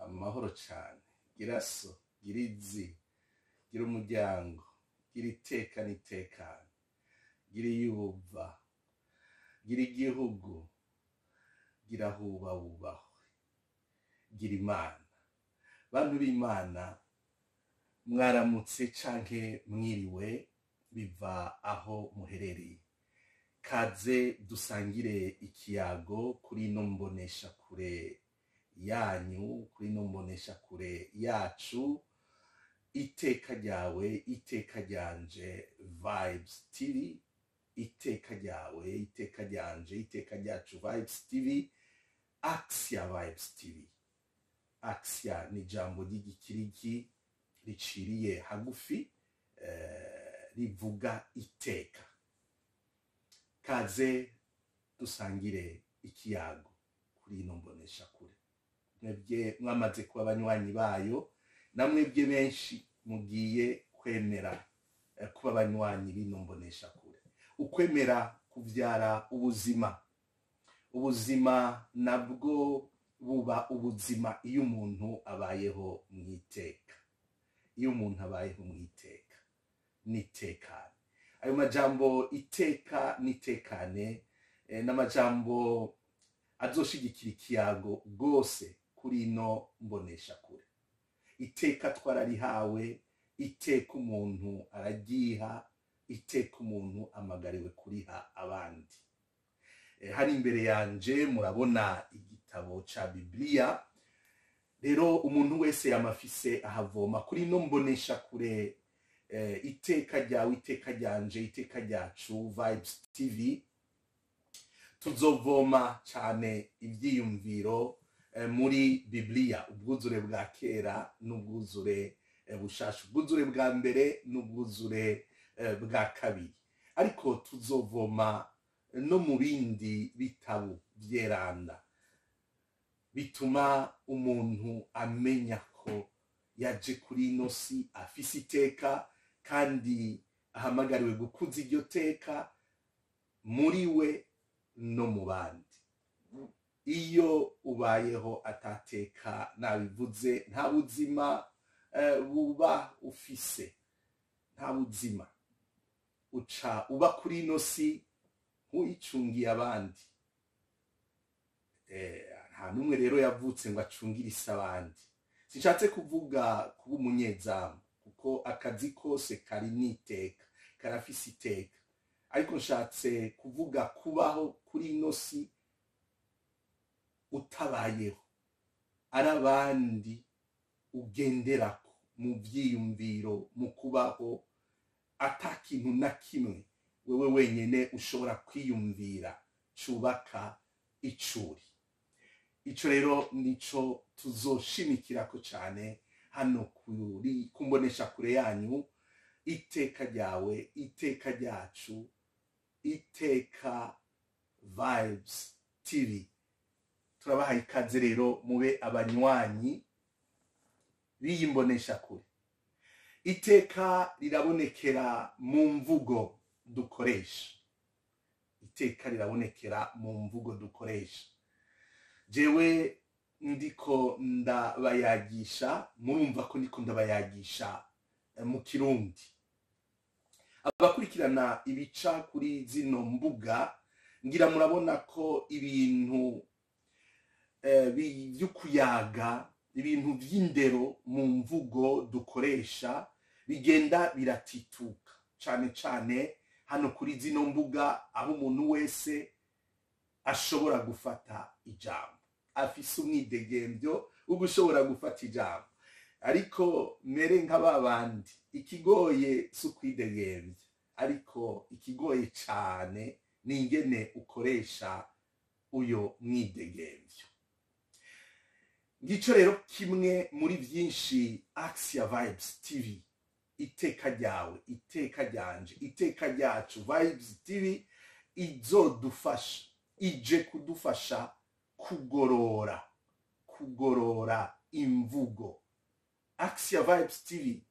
amahoro cyane. Gira so, gira izi, gira umuryango, gira iteka n'itekano, gira iyuba, gira igihugu, gira huba wubahwe, gira Imana. Bantu b'Imana, mwaramutse canke mwiriwe biva aho muherereye. Kaze dusangire ikiyago kuri no mbonesha kure yanyu, kuri no mbonesha kure yacu, iteka ryawe, iteka ryanje Vibes TV, iteka ryawe, iteka ryanje, iteka ryacu Vibes TV, Axia Vibes TV. Axia ni jambo ry'igikirigi riciriye hagufi, rivuga iteka. Kaze dusangire ikiyago kuri ino mbonesha kure. Mwebwe mwamaze kuba abanywanyi bayo, namwebwe benshi mugiye kwemera kuba abanywanyi b'ino mbonesha kure. Ukwemera kuvyara ubuzima. Ubuzima nabwo buba ubuzima iyo umuntu abayeho mwiteka. Iyo umuntu abayeho mwiteka nitekane. Ayo majambo iteka nitekane n'amajambo azoshigikira ikiyago gose kuri ino mbonesha kure. Iteka twararihawe, iteka umuntu aragiha, iteka umuntu amagariwe kuriha abandi. Hari imbere yanje murabona igitabo ca Biblia. Rero umuntu wese yamafise ahavoma kuri ino mbonesha kure. Iteka ryawe, iteka ryanje, iteka ryacu Vibes TV. Tuzovoma cyane ivyiyumviro muri Biblia, ubwuzure bwa kera n'ubwuzure bushasha, ubwuzure bwa mbere n'ubwuzure bwa kabiri. Ariko tuzovoma no mu bindi bitabo vyeranda bituma umuntu amenya ko yaje kuri ino si afise iteka, kandi ahamagariwe gukuza iryo teka muri we no mu bandi. Iyo ubayeho atateka, nabivuze, nta buzima buba ufise, nta buzima. Uca uba kuri ino si nk'uyicungiye abandi. Nta numwe rero yavutse ngo acungire isi abandi. Sinshatse kuvuga kuba umunyezamu, kuko akazi kose kari n'iteka, karafise iteka. Ariko nshatse kuvuga kubaho kuri ino si utabayeho, ari abandi ugenderako mu vyiyumviro, mu kubaho ata kintu na kimwe wewe wenyene ushobora kwiyumvira cubaka icuri. Ico rero nico tuzoshimikirako cane hano kuri kumbonesha kure yanyu. Iteka ryawe, iteka ryacu, iteka Vibes TV. Turabaha ikaze rero mube abanywanyi b'iyimbonesha kure. Iteka rirabonekera mu mvugo dukoresha. Iteka rirabonekera mu mvugo dukoresha. Jewe ndiko ndabayagisha, murumva ko ndiko ndabayagisha mu Kirundi. Abakurikirana ibica kuri zino mbuga ngira murabona ko ibintu by'ukuyaga, ibintu vy'indero mu mvugo dukoresha bigenda biratituka cane cane hano kuri zino mbuga, aho umuntu wese ashobora gufata ijambo, afise umwidegembyo ugushobora gufata ijambo. Ariko mere nk'ababandi, ikigoye sukwidegembya, ariko ikigoye cane ni ingene ukoresha uyo mwidegembyo. Ngico rero kimwe muri vyinshi Axia Vibes TV, iteka ryawe, iteka ryanje, iteka ryacu Vibes TV izodufasha, ije kudufasha kugorora imvugo. Axia Vibes TV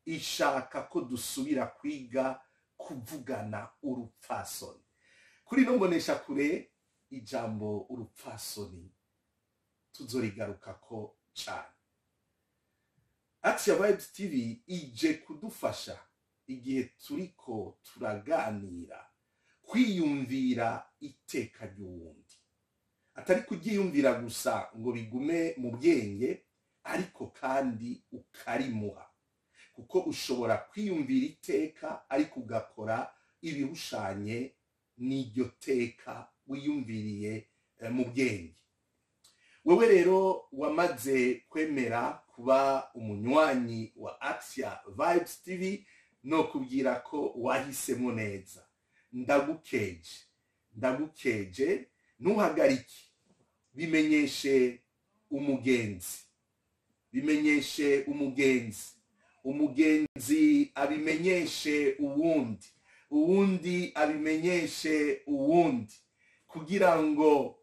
ishaka ko dusubira kwiga kuvugana urupfasoni. Kuri no mbonesha kure ijambo urupfasoni tuzorigarukako cyane. Action Vibes TV ije kudufasha igihe turiko turaganira kwiyumvira iteka ry'uwundi, atari kuryiyumvira gusa ngo bigume mu bwenge, ariko kandi ukarimuha, kuko ushobora kwiyumvira iteka ariko ugakora ibihushanye n'iryo teka wiyumviriye mu bwenge. Wewe rero wamaze kwemera kuba umunywanyi wa Action Vibes TV, no kubwira ko wahisemo neza. Ndagukeje ntuhagarike, bimenyeshe umugenzi abimenyeshe uwundi abimenyeshe uwundi, kugira ngo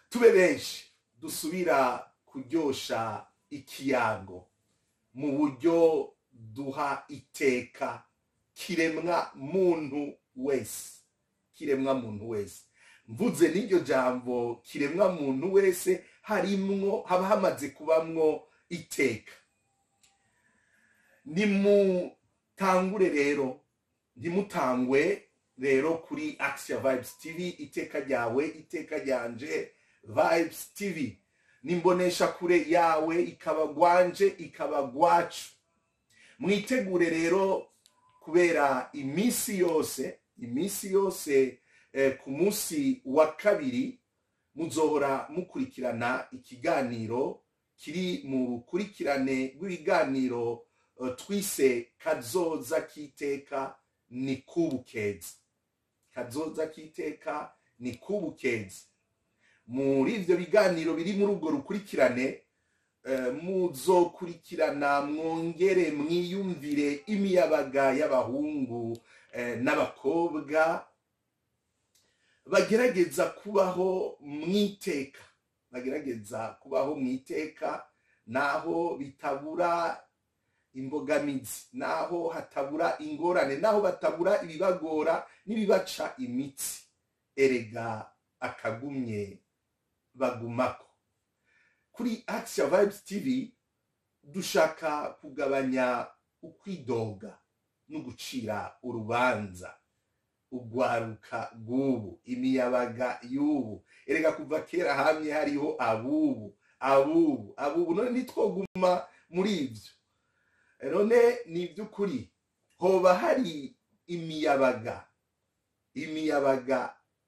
tube benshi dusubira kuryosha ikiyago mu buryo duha iteka kiremwa muntu wese. Mvuze n'iryo jambo kiremwa muntu wese, haba hamaze kubamwo iteka. Ntimutangwe rero kuri Action Vibes TV, iteka ryawe, iteka ryanje. Vibes TV nimbonesha kure yawe, ikaba gwanje, ikaba gwacu. Mwitegure rero, kubera imisi yose ku munsi wa kabiri muzohora mukurikirana ikiganiro kiri mu rukurikirane rw'ibiganiro twise kazoza k'iteka ni kubukeza. Muri ivyo biganiro biri muri urwo rukurikirane, muzokurikirana mwongere mwiyumvire imiyabaga y'abahungu n'abakobwa bagerageza kubaho mwiteka, naho bitabura imbogamizi, naho hatabura ingorane, naho batabura ibibagora n'ibibaca imitsi, erega akagumye bagumako. Kuri Action Vibes TV dushaka kugabanya ukwidoga no gucira urubanza ugwaruka gubu, imiyabaga y'ubu. Erega kuva kera hamye hariho abubu, none nitwoguma muri ivyo. None ni ivy'ukuri hoba hari imiyabaga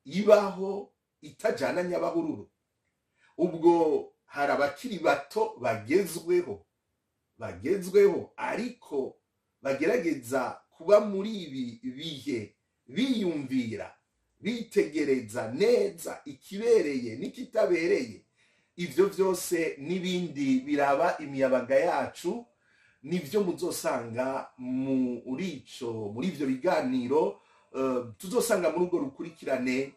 ibaho itajana nyabahururu? Ubwo hari abakiri bato bagezweho ariko bagerageza kuba muri ibi bihe, biyumvira, bitegereza neza ikibereye n'ikitabereye. Ivyo vyose n'ibindi biraba imiyabaga yacu nivyo muzosanga muri ivyo biganiro tuzosanga muri urwo rukurikirane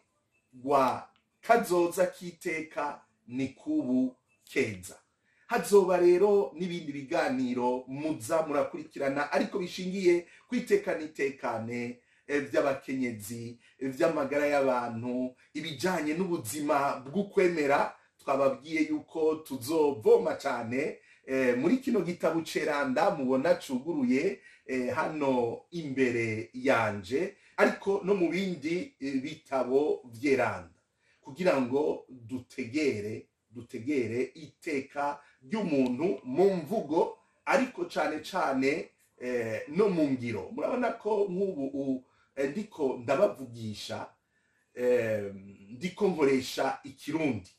rwa kazoza k'iteka ni kubukeza. Hazoba rero n'ibindi biganiro muza murakurikirana, ariko bishingiye kwiteka n'itekane vy'abakenyezi, vy'amagara y'abantu, ibijanye n'ubuzima bw'ukwemera. Twababwiye yuko tuzovoma cyane muri kino gitabo ceranda mubona cuguruye hano imbere yanje, ariko no mu bindi bitabo vyeranda, kugira ngo dutegere iteka ry'umuntu mu mvugo, ariko cane no mu ngiro. Murabona ko nk'ubu ndiko ndabavugisha, ndiko nkoresha ikirundi,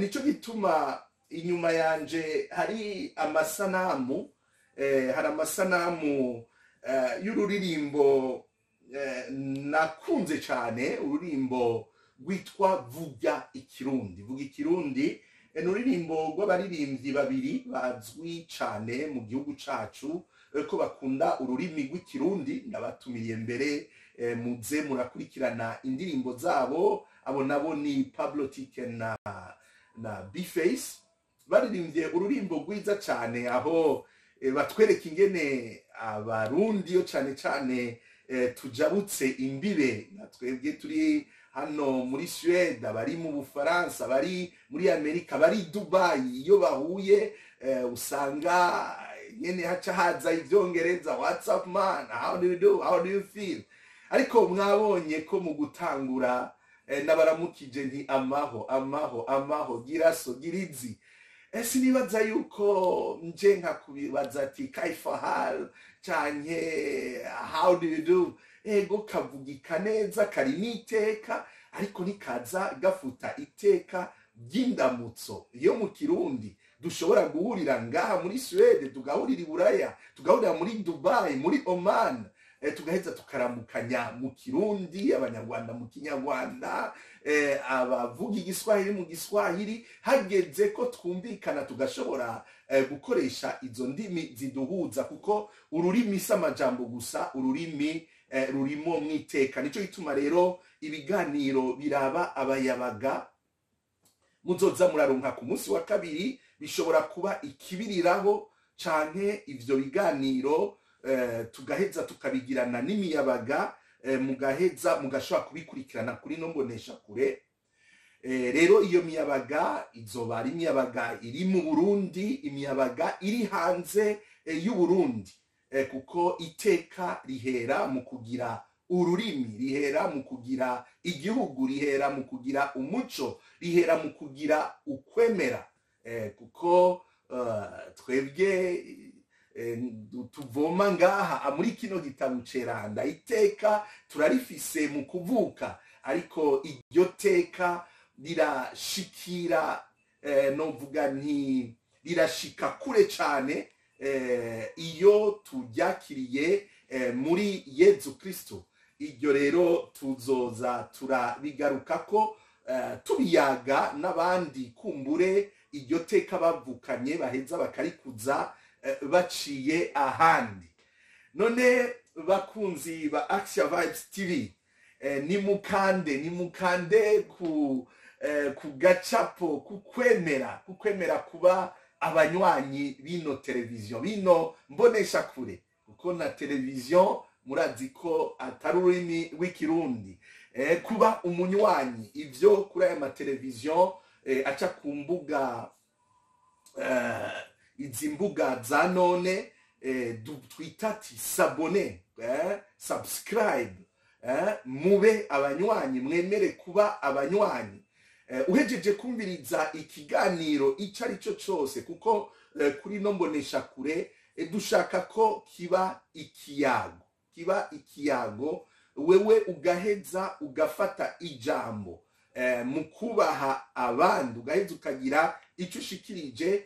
nico gituma inyuma yanje hari amasanamu, y'ururirimbo nakunze cyane, ururimbo rwitwa Vuga Ikirundi. N'ururirimbo rw'abaririmbyi babiri bazwi cyane mu gihugu cacu ko bakunda ururimi rw'ikirundi. Ndabatumiriye mbere muze murakurikirana indirimbo zabo. Abo nabo ni Pablo Tike na B-Face, baririmbye ururimbo rwiza cyane, aho batwereka ingene abarundi yo cyane tujabutse imbibe, natwebwe turi hano muri Suède, bari mu Bufaransa, bari muri Amerika, bari Dubai, iyo bahuye usanga nyene haca haza ivyongereza, what's up man, how do you do, how do you feel. Ariko mwabonye ko mu gutangura nabaramukije nti amaho giraso girizi. Sinibaza yuko nje nkakubibaza ati kaifa hal canke how do you do, ego kavugika neza, kari n'iteka ariko nikaza gafuta iteka ry'indamutso yo mu Kirundi. Dushobora guhurira ngaha muri Suède, tugahurira i Buraya, tugahurira muri Dubai, muri Oman, tugaheza tukaramukanya mu Kirundi, abanyarwanda mu Kinyarwanda, abavuga igiswahili mu Giswahili. Hageze ko twumvikana tugashobora gukoresha izo ndimi ziduhuza, kuko ururimi si amajambo gusa, ururimi rurimo mwiteka. Nico gituma rero ibiganiro biraba abayabaga muzoza muraronka ku munsi wa kabiri bishobora kuba ikibiriraho canke ivyo biganiro tugaheza tukabigirana n'imiyabaga, mugaheza mugashobora kubikurikirana kuri no mbonesha kure. Rero iyo miyabaga izoba ari imiyabaga iri mu Burundi, imiyabaga iri hanze y'u Burundi, kuko iteka rihera mu kugira ururimi, rihera mu kugira igihugu, rihera mu kugira umuco, rihera mu kugira ukwemera, kuko twebwe tuvoma ngaha muri kino gitabo ceranda. Iteka turarifise mu kuvuka, ariko iryo teka rirashikira novuga nti rirashika kure cane iyo turyakiriye muri Yezu Kristo. Iryo rero tuzoza turabigarukako tubiyaga n'abandi kumbure iryo teka bavukanye baheza bakarikuza baciye ahandi. None bakunzi ba Action Vibes TV, nimukande ku gacapo, kukwemera kuba abanywanyi bino televiziyo, bino mbonesha kure, kuko na televiziyo murazi ko atari ururimi rw'ikirundi. Kuba umunywanyi, ivyo kuri aya mateleviziyo aca ku mbuga, izi mbuga za none twita ati sabone, subscribe, mube abanywanyi, mwemere kuba abanywanyi. Uhejeje kumviriza ikiganiro ico ari cyo cyose, kuko kuri no mbonesha kure dushaka ko kiba ikiyago, wewe ugaheza ugafata ijambo mu kubaha abandi, ugaheza ukagira icyo ushikirije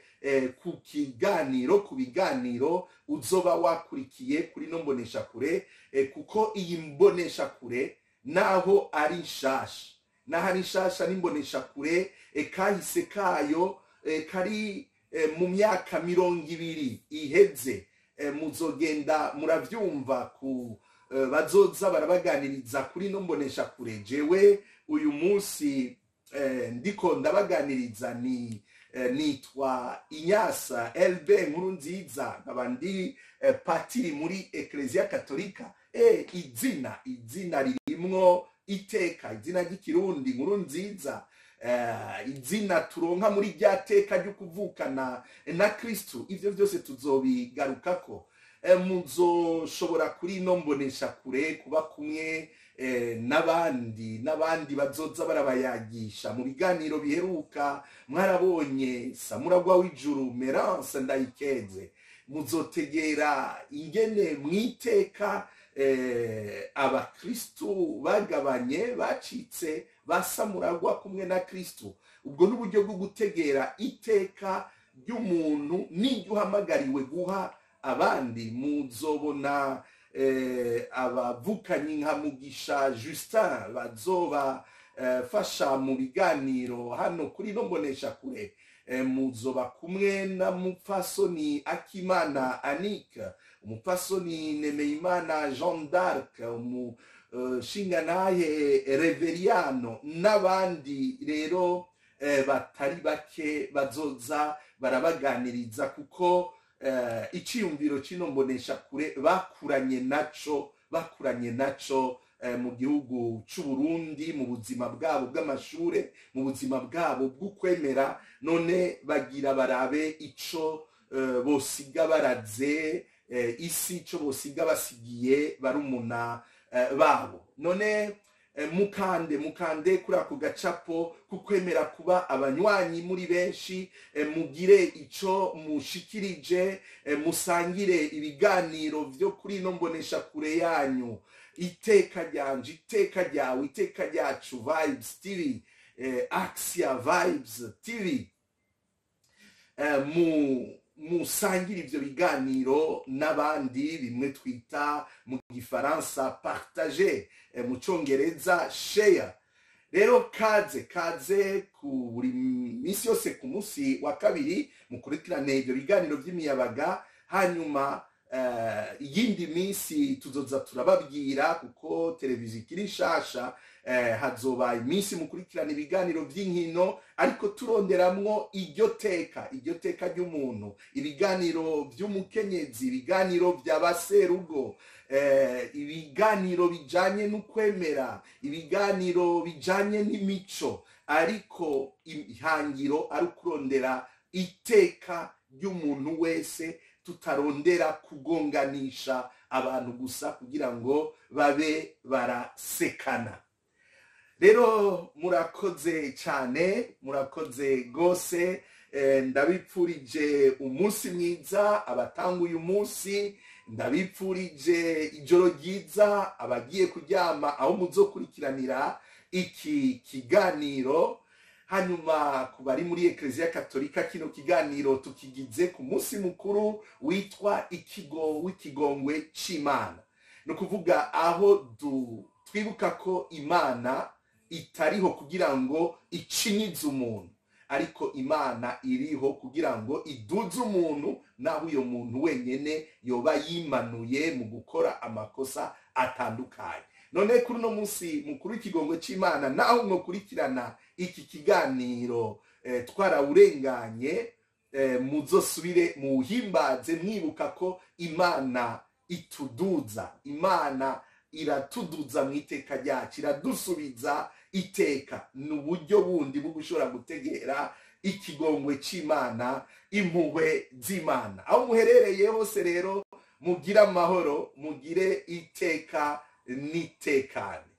ku biganiro uzoba wakurikiye kuri no mbonesha kure, kuko iyi mbonesha kure naho ari nshasha n'imbonesha kure kahise kayo kari mu myaka 20 iheze. Muzogenda muravyumva ku bazoza barabaganiriza kuri no mbonesha kure. Jewe uyu munsi ndiko ndabaganiriza nitwa Inyasa LB Nkurunziza, nkabandi patiri muri Ecclesia Katolika. Izina ririmwo iteka, izina ry'ikirundi Nkurunziza, izina turonka muri rya teka ryo kuvukana na Kristo. Ivyo byose tuzobigarukako. Muzoshobora kuri no mbonesha kure kuba kumwe n'abandi bazoza barabayagisha mu biganiro biheruka. Mwarabonye Samuragwa w'ijuru Merance Ndayikeze, muzotegera ingene mwiteka abakristu bagabanye, bacitse basamuragwa kumwe na Kristo. Ubwo n'uburyo bwo gutegera iteka ry'umuntu n'iryo uhamagariwe guha abandi. Muzobona abavukanyi nka Mugisha Justin bazoba fasha mu biganiro hano kuri no mbonesha kure. Muzoba kumwe na Mupfasoni Akimana Annick, Umupfasoni Nemeyimana Jean d'Arc, Shinganaye Reveriano, n'abandi rero batari bake bazoza barabaganiriza, kuko iciyumviro cino mbonesha kure bakuranye naco mu gihugu c'u Burundi, mu buzima bwabo bw'amashure, mu buzima bwabo bw'ukwemera, none bagira barabe ico bosiga baraze isi, ico bosiga basigiye barumuna babo. None mukande kuri ako gacapo kukwemera kuba abanywanyi muri benshi, mugire ico mushikirije, musangire ibiganiro vyo kuri no mbonesha kure yanyu. Iteka ryanje, iteka ryawe, iteka ryacu Vibes TV, Axia Vibes TV, musangira ivyo biganiro n'abandi, bimwe twita mu gifaransa partager, mu congereza share. Rero kaze ku buri misi yose ku musi wa kabiri mukurikirane ivyo biganiro vy'imiyabaga, hanyuma iyindi misi tuzoza turababwira kuko televiziyo ikiri nshasha, hazoba imisi mukurikirana ibiganiro vy'inkino, ariko turonderamwo iryo teka ry'umuntu, ibiganiro vy'umukenyezi, ibiganiro vy'abaserugo, ibiganiro bijanye n'ukwemera, ibiganiro bijanye n'imico, ariko ihangiro ari kurondera iteka ry'umuntu wese, tutarondera kugonganisha abantu gusa kugira ngo babe barasekana. Rero murakoze cyane, murakoze gose, ndabipfurije umunsi mwiza abatanguye umunsi, ndabipfurije ijoro ryiza abagiye kuryama aho muzokurikiranira iki kiganiro. Hanyuma kubari muri Eklezia Katolika, kino kiganiro tukigize ku munsi mukuru witwa w'ikigongwe c'Imana. No kuvuga aho twibuka ko Imana itariho kugira ngo icinyize umuntu, ariko Imana iriho kugira ngo iduze umuntu, naho uyo muntu wenyene yoba yimanuye mu gukora amakosa atandukanye. None kuri no munsi mukuru w'ikigongwe c'Imana, naho mwokurikirana iki kiganiro twarawurenganye, muzosubire muhimbaze mwibuka ko Imana ituduza, Imana iratuduza mu iteka ryacu, iradusubiza iteka. N'uburyo bundi bwo gushobora gutegera ikigongwe c'Imana, impuhwe z'Imana. Aho muherereye hose rero, mugire amahoro, mugire iteka n'itekane.